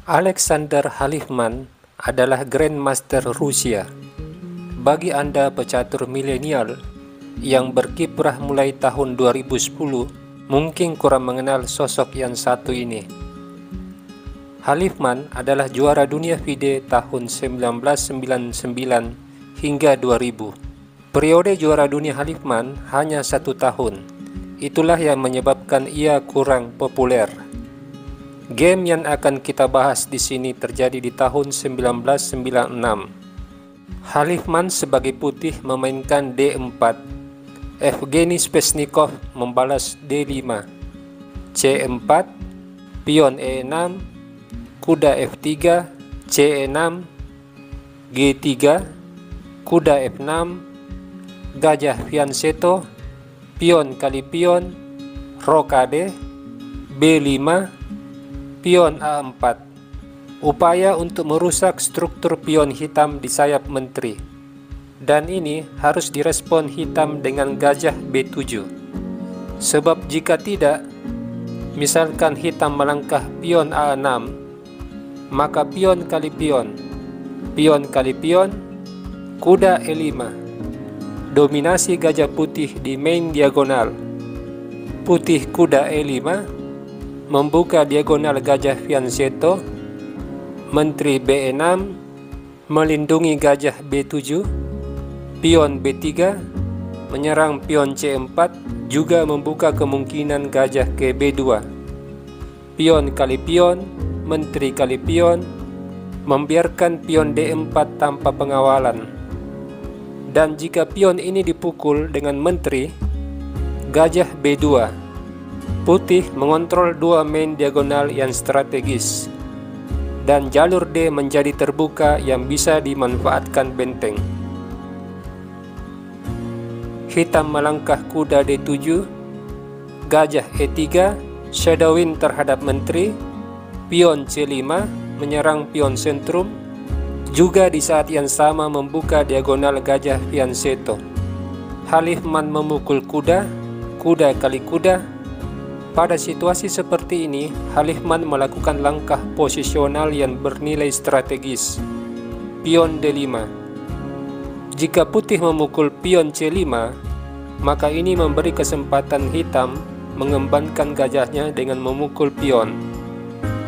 Alexander Halifman adalah Grandmaster Rusia. Bagi Anda pecatur milenial yang berkiprah mulai tahun 2010, mungkin kurang mengenal sosok yang satu ini. Halifman adalah juara dunia FIDE tahun 1999 hingga 2000. Periode juara dunia Halifman hanya 1 tahun. Itulah yang menyebabkan ia kurang populer. Game yang akan kita bahas di sini terjadi di tahun 1996. Halifman sebagai putih memainkan D4. Evgeny Spesnikov membalas D5, C4, pion E6, kuda F3, C6, G3, kuda F6, gajah fianchetto, pion kali pion, rokade, B5, pion A4. Upaya untuk merusak struktur pion hitam di sayap menteri, dan ini harus direspon hitam dengan gajah B7. Sebab jika tidak, misalkan hitam melangkah pion A6, maka pion kali pion, pion kali pion, kuda E5. Dominasi gajah putih di main diagonal. Putih kuda E5 membuka diagonal gajah fianchetto, menteri B6 melindungi gajah B7, pion B3 menyerang pion C4 juga membuka kemungkinan gajah ke B2. Pion kali pion, menteri kali pion, membiarkan pion D4 tanpa pengawalan. Dan jika pion ini dipukul dengan menteri, gajah B2. Putih mengontrol 2 main diagonal yang strategis, dan jalur D menjadi terbuka yang bisa dimanfaatkan benteng. Hitam melangkah kuda D7, gajah E3, shadowing terhadap menteri, pion C5 menyerang pion sentrum, juga di saat yang sama membuka diagonal gajah fianchetto. Halifman memukul kuda, kuda kali kuda. Pada situasi seperti ini, Halifman melakukan langkah posisional yang bernilai strategis. Pion D5. Jika putih memukul pion C5, maka ini memberi kesempatan hitam mengembangkan gajahnya dengan memukul pion,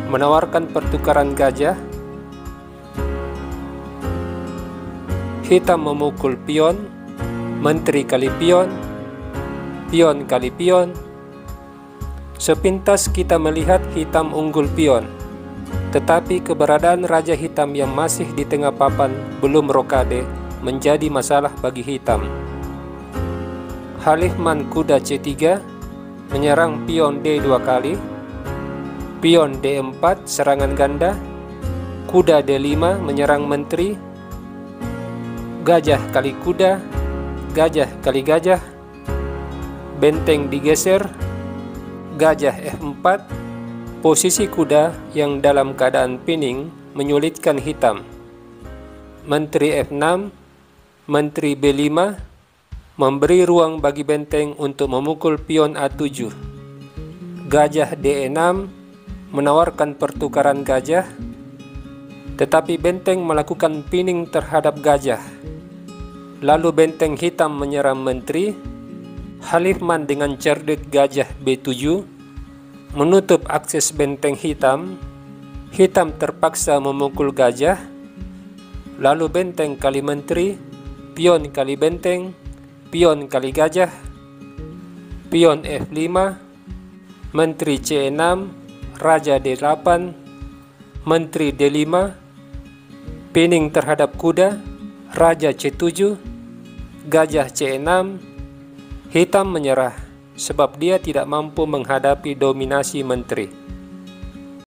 menawarkan pertukaran gajah. Hitam memukul pion, menteri kali pion, pion kali pion. Sepintas kita melihat hitam unggul pion, tetapi keberadaan raja hitam yang masih di tengah papan belum rokade menjadi masalah bagi hitam. Halifman kuda C3 menyerang pion D2 kali, pion D4 serangan ganda, kuda D5 menyerang menteri, gajah kali kuda, gajah kali gajah, benteng digeser, gajah F4, posisi kuda yang dalam keadaan pining menyulitkan hitam. Menteri F6, menteri B5 memberi ruang bagi benteng untuk memukul pion A7. Gajah D6 menawarkan pertukaran gajah, tetapi benteng melakukan pining terhadap gajah. Lalu benteng hitam menyerang menteri. Halifman dengan cerdik gajah B7 menutup akses benteng hitam. Hitam terpaksa memukul gajah. Lalu benteng kali menteri, pion kali benteng, pion kali gajah, pion F5, menteri C6, raja D8, menteri D5, pining terhadap kuda, raja C7, gajah C6. Hitam menyerah sebab dia tidak mampu menghadapi dominasi menteri.